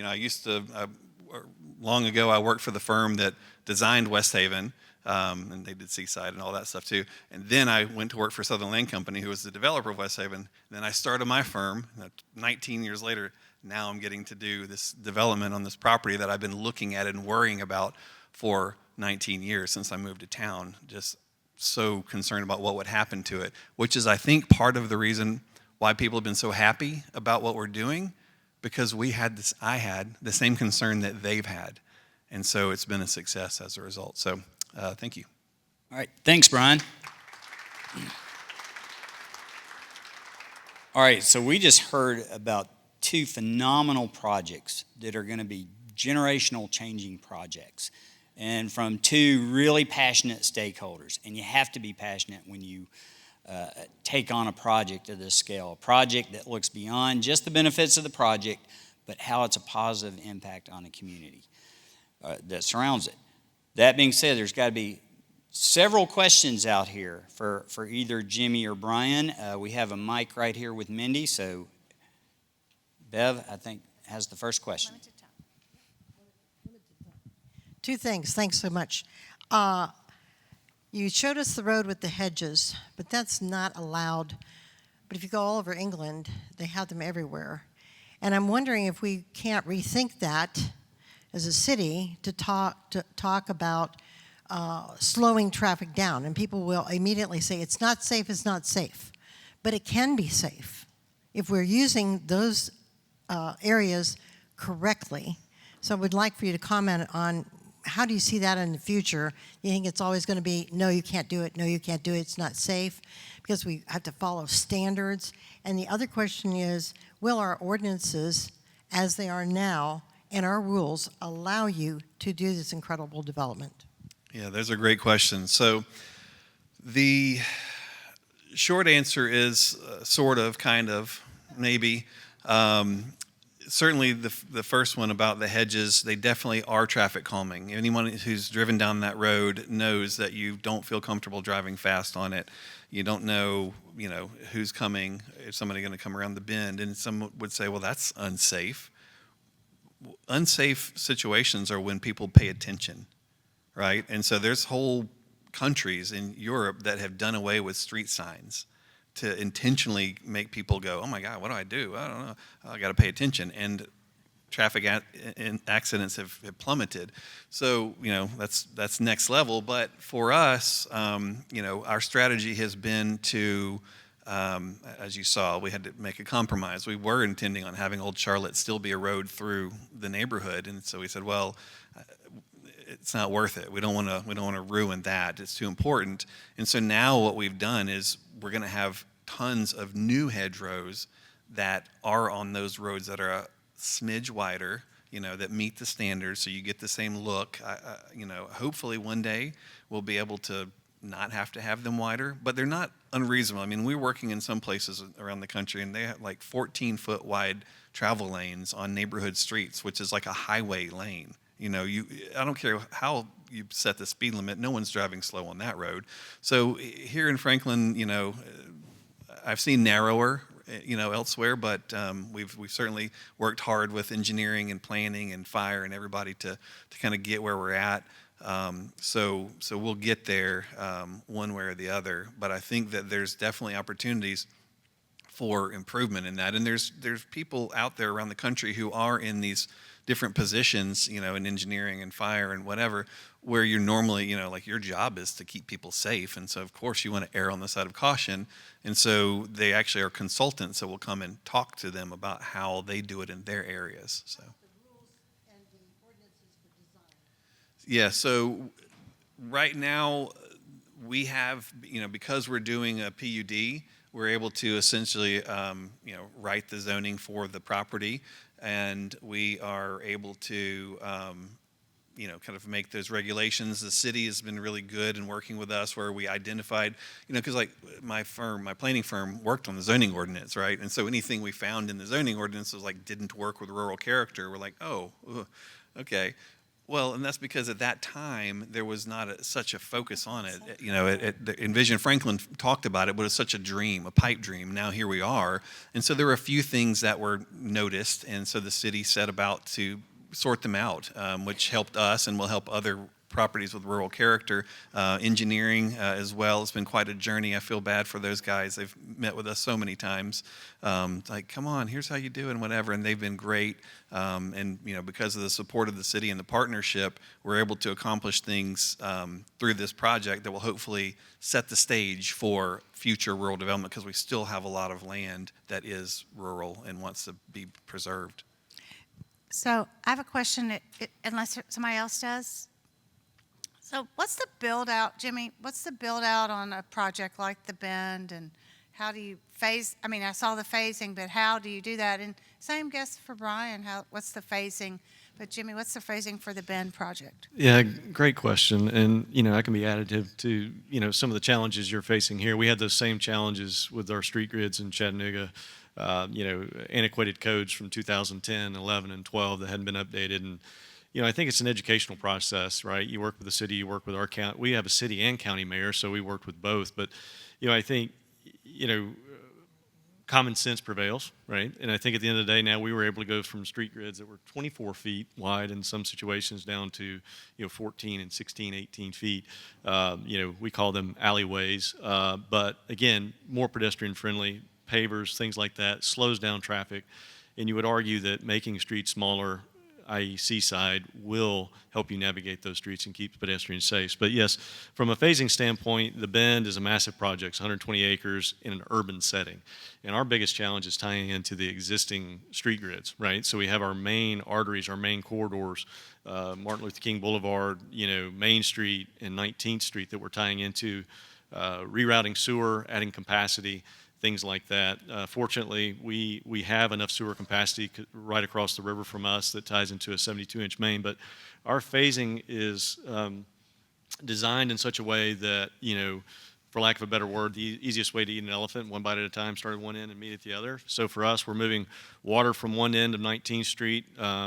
Speaker 11: long ago I worked for the firm that designed West Haven, and they did Seaside and all that stuff too. And then I went to work for Southern Land Company, who was the developer of West Haven. Then I started my firm. 19 years later, now I'm getting to do this development on this property that I've been looking at and worrying about for 19 years since I moved to town. Just so concerned about what would happen to it, which is, I think, part of the reason why people have been so happy about what we're doing, because I had the same concern that they've had. And so it's been a success as a result. So thank you.
Speaker 1: All right, thanks, Brian. All right, so we just heard about two phenomenal projects that are going to be generational changing projects, and from two really passionate stakeholders. And you have to be passionate when you take on a project of this scale, a project that looks beyond just the benefits of the project, but how it's a positive impact on the community that surrounds it. That being said, there's got to be several questions out here for either Jimmy or Brian. We have a mic right here with Mindy, so Bev, I think, has the first question.
Speaker 12: Two things. Thanks so much. You showed us the road with the hedges, but that's not allowed. But if you go all over England, they have them everywhere. And I'm wondering if we can't rethink that as a city to talk about slowing traffic down. And people will immediately say, it's not safe, it's not safe. But it can be safe if we're using those areas correctly. So I would like for you to comment on how do you see that in the future? You think it's always going to be, no, you can't do it, no, you can't do it, it's not safe, because we have to follow standards? And the other question is, will our ordinances, as they are now, and our rules allow you to do this incredible development?
Speaker 11: Yeah, those are great questions. So the short answer is sort of, kind of, maybe. Certainly the first one about the hedges, they definitely are traffic calming. Anyone who's driven down that road knows that you don't feel comfortable driving fast on it. You don't know, who's coming, is somebody going to come around the bend, and some would say, well, that's unsafe. Unsafe situations are when people pay attention, right? And so there's whole countries in Europe that have done away with street signs to intentionally make people go, oh my God, what do? I don't know. I got to pay attention. And traffic accidents have plummeted. So, that's next level. But for us, our strategy has been to as you saw, we had to make a compromise. We were intending on having Old Charlotte still be a road through the neighborhood, and so we said, well, it's not worth it. We don't want to ruin that. It's too important. And so now what we've done is we're going to have tons of new hedgerows that are on those roads that are a smidge wider, that meet the standards, so you get the same look. Hopefully one day we'll be able to not have to have them wider, but they're not unreasonable. I mean, we're working in some places around the country, and they have like 14-foot wide travel lanes on neighborhood streets, which is like a highway lane. I don't care how you set the speed limit, no one's driving slow on that road. So here in Franklin, I've seen narrower, elsewhere, but we've certainly worked hard with engineering and planning and fire and everybody to kind of get where we're at. So we'll get there one way or the other. But I think that there's definitely opportunities for improvement in that. And there's people out there around the country who are in these different positions, in engineering and fire and whatever, where you're normally, like your job is to keep people safe. And so, of course, you want to err on the side of caution. And so they actually are consultants that will come and talk to them about how they do it in their areas. So. Yeah, so right now we have, because we're doing a PUD, we're able to essentially, write the zoning for the property, and we are able to, kind of make those regulations. The city has been really good in working with us, where we identified, because like my planning firm worked on the zoning ordinance, right? And so anything we found in the zoning ordinance was like didn't work with rural character. We're like, oh, okay. Well, and that's because at that time there was not such a focus on it. Envision Franklin talked about it, but it was such a dream, a pipe dream. Now here we are, and so there were a few things that were noticed, and so the city set about to sort them out, which helped us and will help other properties with rural character. Engineering as well. It's been quite a journey. I feel bad for those guys. They've met with us so many times. Like, come on, here's how you do it and whatever. And they've been great. And because of the support of the city and the partnership, we're able to accomplish things through this project that will hopefully set the stage for future rural development, because we still have a lot of land that is rural and wants to be preserved.
Speaker 13: So I have a question, unless somebody else does. So what's the build out, Jimmy? What's the build out on a project like the Bend, and how do you phase? I mean, I saw the phasing, but how do you do that? And same guess for Brian. What's the phasing? But Jimmy, what's the phasing for the Bend project?
Speaker 2: Yeah, great question. And, I can be additive to, some of the challenges you're facing here. We had those same challenges with our street grids in Chattanooga. Antiquated codes from 2010, 11, and 12 that hadn't been updated. And, I think it's an educational process, right? You work with the city, you work with our county. We have a city and county mayor, so we worked with both. But, I think, common sense prevails, right? And I think at the end of the day now we were able to go from street grids that were 24 feet wide in some situations down to, 14 and 16, 18 feet. We call them alleyways. But, again, more pedestrian friendly, pavers, things like that, slows down traffic. And you would argue that making streets smaller, i.e. seaside, will help you navigate those streets and keep pedestrians safe. But yes, from a phasing standpoint, the Bend is a massive project. It's 120 acres in an urban setting. And our biggest challenge is tying into the existing street grids, right? So we have our main arteries, our main corridors, Martin Luther King Boulevard, Main Street and 19th Street that we're tying into, rerouting sewer, adding capacity, things like that. Fortunately, we have enough sewer capacity right across the river from us that ties into a 72-inch main, but our phasing is designed in such a way that, for lack of a better word, the easiest way to eat an elephant, one bite at a time, start at one end and meet at the other. So for us, we're moving water from one end of 19th Street,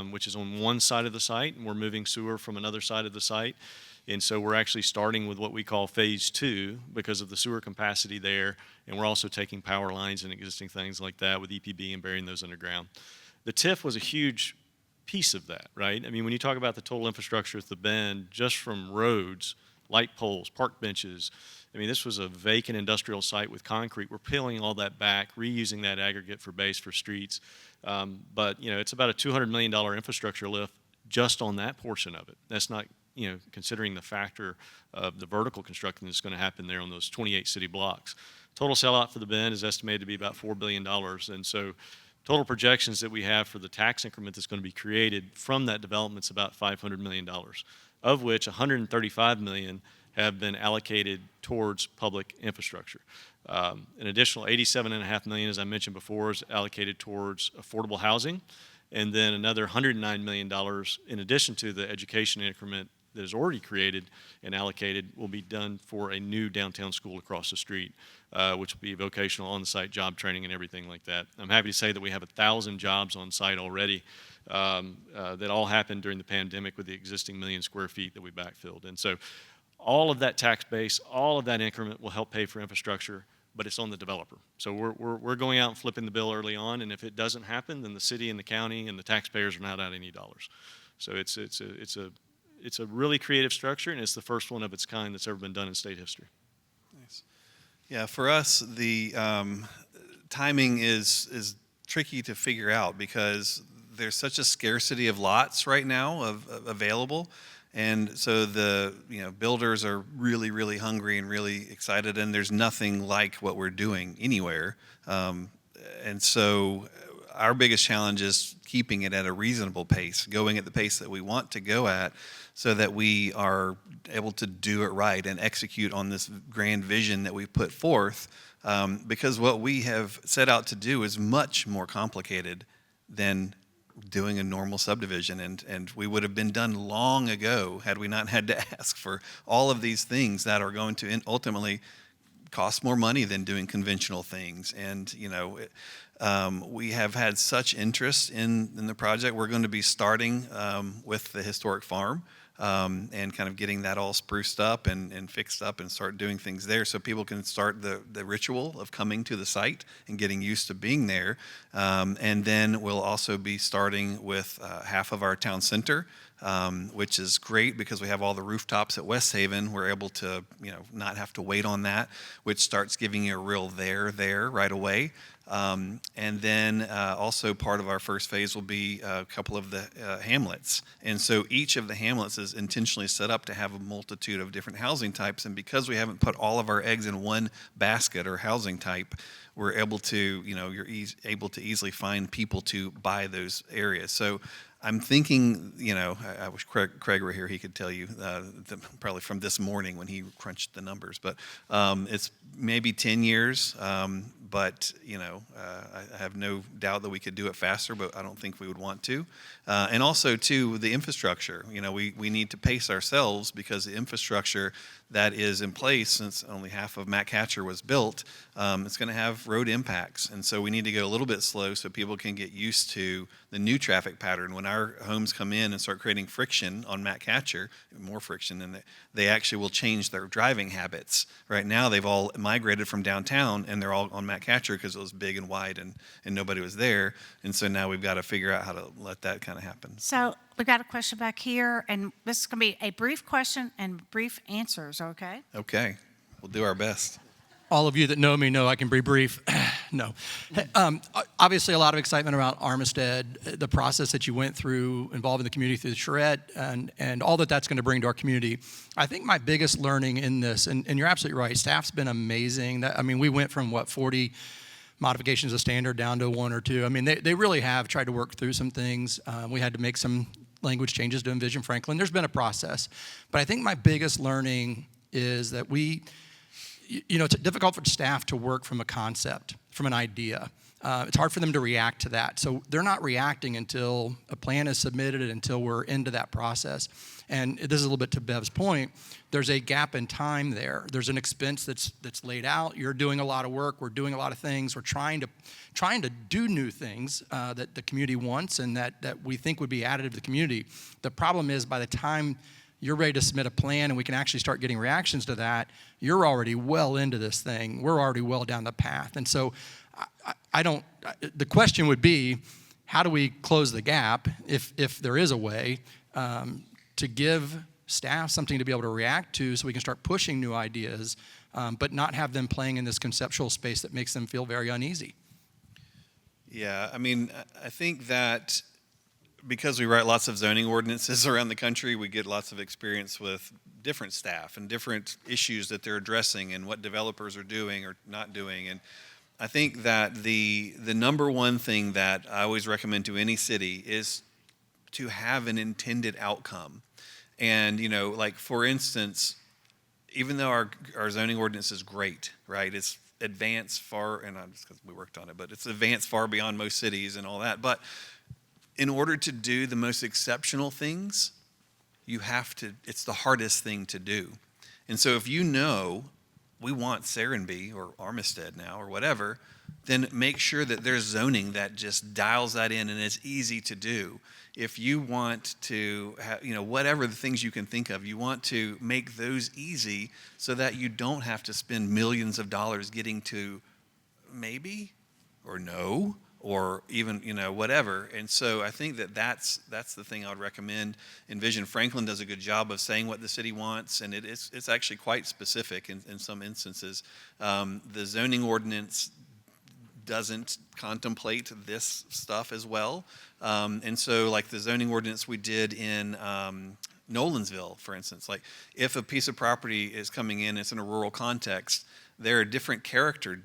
Speaker 2: which is on one side of the site, and we're moving sewer from another side of the site. And so we're actually starting with what we call phase 2 because of the sewer capacity there. And we're also taking power lines and existing things like that with EPB and burying those underground. The TIF was a huge piece of that, right? I mean, when you talk about the total infrastructure at the Bend, just from roads, light poles, park benches, I mean, this was a vacant industrial site with concrete. We're peeling all that back, reusing that aggregate for base for streets. But, it's about a $200 million infrastructure lift just on that portion of it. That's not considering the factor of the vertical construction that's going to happen there on those 28 city blocks. Total sellout for the Bend is estimated to be about $4 billion. And so total projections that we have for the tax increment that's going to be created from that development is about $500 million, of which $135 million have been allocated towards public infrastructure. An additional $87.5 million, as I mentioned before, is allocated towards affordable housing, and then another $109 million in addition to the education increment that is already created and allocated will be done for a new downtown school across the street, which will be vocational on-site job training and everything like that. I'm happy to say that we have 1,000 jobs on site already that all happened during the pandemic with the existing 1 million square feet that we backfilled. And so all of that tax base, all of that increment will help pay for infrastructure, but it's on the developer. So we're going out and flipping the bill early on, and if it doesn't happen, then the city and the county and the taxpayers are not out any dollars. So it's a really creative structure, and it's the first one of its kind that's ever been done in state history.
Speaker 11: Nice. Yeah, for us, the timing is tricky to figure out because there's such a scarcity of lots right now available. And so the builders are really, really hungry and really excited, and there's nothing like what we're doing anywhere. And so our biggest challenge is keeping it at a reasonable pace, going at the pace that we want to go at, so that we are able to do it right and execute on this grand vision that we put forth. Because what we have set out to do is much more complicated than doing a normal subdivision, and we would have been done long ago had we not had to ask for all of these things that are going to ultimately cost more money than doing conventional things. And we have had such interest in the project. We're going to be starting with the historic farm and kind of getting that all spruced up and fixed up and start doing things there so people can start the ritual of coming to the site and getting used to being there. And then we'll also be starting with half of our town center, which is great because we have all the rooftops at West Haven. We're able to, not have to wait on that, which starts giving you a real there right away. And then also part of our first phase will be a couple of the hamlets. And so each of the hamlets is intentionally set up to have a multitude of different housing types. And because we haven't put all of our eggs in one basket or housing type, we're able to, you're able to easily find people to buy those areas. So I'm thinking, I wish Craig were here. He could tell you probably from this morning when he crunched the numbers. But it's maybe 10 years. But I have no doubt that we could do it faster, but I don't think we would want to. And also, too, the infrastructure. We need to pace ourselves because the infrastructure that is in place, since only half of Matt Catcher was built, it's going to have road impacts. And so we need to go a little bit slow so people can get used to the new traffic pattern. When our homes come in and start creating friction on Matt Catcher, more friction, and they actually will change their driving habits. Right now, they've all migrated from downtown, and they're all on Matt Catcher because it was big and wide and nobody was there. And so now we've got to figure out how to let that kind of happen.
Speaker 13: So we got a question back here, and this is going to be a brief question and brief answers, okay?
Speaker 11: Okay. We'll do our best.
Speaker 14: All of you that know me know I can be brief. No. Obviously, a lot of excitement around Armistead, the process that you went through involving the community through the charrette, and all that's going to bring to our community. I think my biggest learning in this, and you're absolutely right, staff's been amazing. We went from, 40 modifications of standard down to 1 or 2. They really have tried to work through some things. We had to make some language changes to Envision Franklin. There's been a process. But I think my biggest learning is that it's difficult for staff to work from a concept, from an idea. It's hard for them to react to that. So they're not reacting until a plan is submitted, until we're into that process. And this is a little bit to Bev's point. There's a gap in time there. There's an expense that's laid out. You're doing a lot of work. We're doing a lot of things. We're trying to do new things that the community wants and that we think would be additive to the community. The problem is by the time you're ready to submit a plan and we can actually start getting reactions to that, you're already well into this thing. We're already well down the path. And so the question would be, how do we close the gap if there is a way to give staff something to be able to react to so we can start pushing new ideas, but not have them playing in this conceptual space that makes them feel very uneasy?
Speaker 11: Yeah, I think that because we write lots of zoning ordinances around the country, we get lots of experience with different staff and different issues that they're addressing and what developers are doing or not doing. And I think that the number one thing that I always recommend to any city is to have an intended outcome. And, like for instance, even though our zoning ordinance is great, right? It's advanced far, and just because we worked on it, but it's advanced far beyond most cities and all that. But in order to do the most exceptional things, it's the hardest thing to do. And so if we want Serenbe or Armistead now or whatever, then make sure that there's zoning that just dials that in and it's easy to do. If you want to have, whatever the things you can think of, you want to make those easy so that you don't have to spend millions of dollars getting to maybe or no or even, whatever. And so I think that's the thing I would recommend. Envision Franklin does a good job of saying what the city wants, and it's actually quite specific in some instances. The zoning ordinance doesn't contemplate this stuff as well. And so like the zoning ordinance we did in Nolensville, for instance, like if a piece of property is coming in, it's in a rural context, there are different character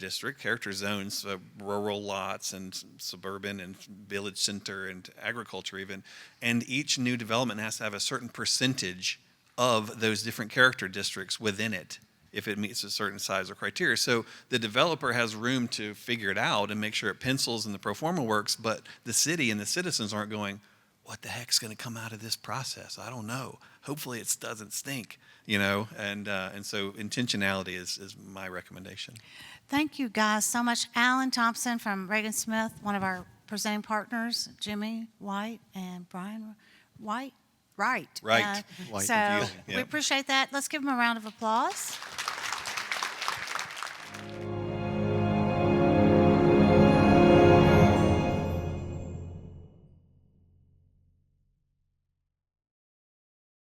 Speaker 11: zones, rural lots and suburban and village center and agriculture even. And each new development has to have a certain percentage of those different character districts within it if it meets a certain size or criteria. So the developer has room to figure it out and make sure it pencils and the pro forma works, but the city and the citizens aren't going, what the heck's going to come out of this process? I don't know. Hopefully it doesn't stink, and so intentionality is my recommendation.
Speaker 13: Thank you guys so much. Alan Thompson from Reagan Smith, one of our presenting partners, Jimmy White and Brian White. Right.
Speaker 11: White.
Speaker 13: So
Speaker 11: Yeah.
Speaker 13: we appreciate that. Let's give them a round of applause.